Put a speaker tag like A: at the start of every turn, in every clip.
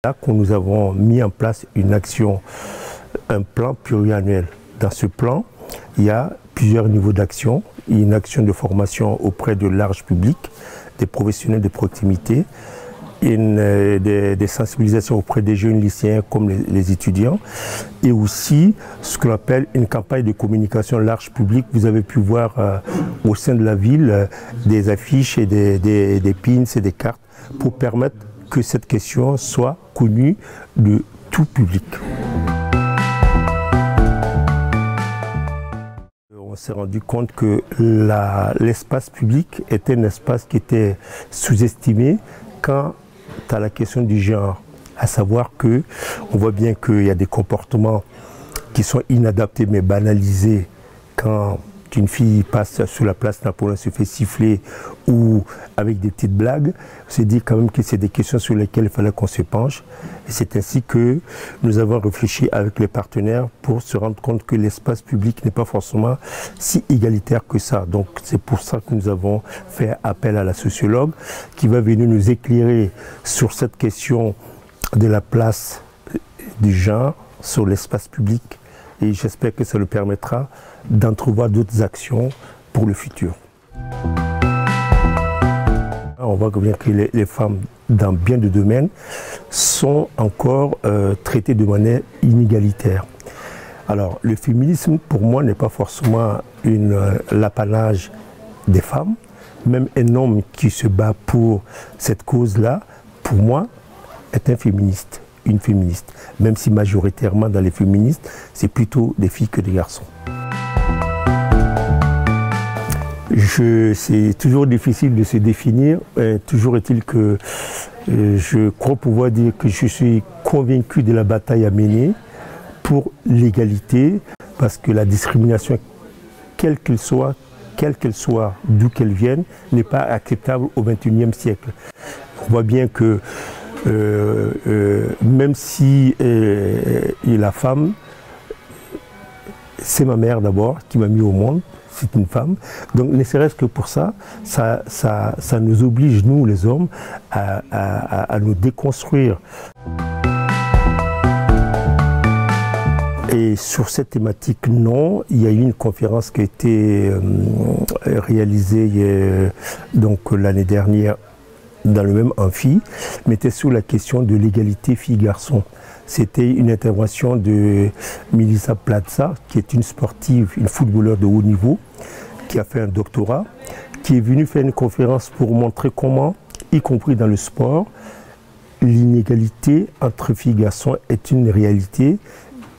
A: Là que nous avons mis en place une action, un plan pluriannuel. Dans ce plan, il y a plusieurs niveaux d'action. Une action de formation auprès de large public, des professionnels de proximité, des sensibilisations auprès des jeunes lycéens comme les étudiants, et aussi ce qu'on appelle une campagne de communication large public. Vous avez pu voir au sein de la ville des affiches et des pins et des cartes pour permettre que cette question soit connue de tout public. On s'est rendu compte que l'espace public était un espace qui était sous-estimé quant à la question du genre, à savoir que on voit bien qu'il y a des comportements qui sont inadaptés mais banalisés quand une fille passe sur la place Napoléon, se fait siffler ou avec des petites blagues. On s'est dit quand même que c'est des questions sur lesquelles il fallait qu'on se penche. Et c'est ainsi que nous avons réfléchi avec les partenaires pour se rendre compte que l'espace public n'est pas forcément si égalitaire que ça. Donc c'est pour ça que nous avons fait appel à la sociologue qui va venir nous éclairer sur cette question de la place du genre sur l'espace public. Et j'espère que ça nous permettra d'entrevoir d'autres actions pour le futur. On voit bien que les femmes, dans bien de domaines, sont encore traitées de manière inégalitaire. Alors, le féminisme, pour moi, n'est pas forcément l'apanage des femmes. Même un homme qui se bat pour cette cause-là, pour moi, est un féministe. Une féministe, même si majoritairement dans les féministes, c'est plutôt des filles que des garçons. C'est toujours difficile de se définir, toujours est-il que je crois pouvoir dire que je suis convaincu de la bataille à mener pour l'égalité, parce que la discrimination, quelle qu'elle soit, d'où qu'elle vienne, n'est pas acceptable au XXIe siècle. On voit bien que même si la femme, c'est ma mère d'abord qui m'a mis au monde, c'est une femme. Donc ne serait-ce que pour ça, ça nous oblige, nous les hommes, à nous déconstruire. Et sur cette thématique, non, il y a eu une conférence qui a été réalisée l'année dernière dans le même amphi, mettait sur la question de l'égalité filles-garçons. C'était une intervention de Melissa Plaza, qui est une sportive, une footballeuse de haut niveau, qui a fait un doctorat, qui est venue faire une conférence pour montrer comment, y compris dans le sport, l'inégalité entre filles-garçons est une réalité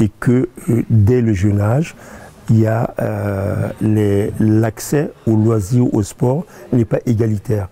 A: et que dès le jeune âge, il y a l'accès aux loisirs, au sport n'est pas égalitaire.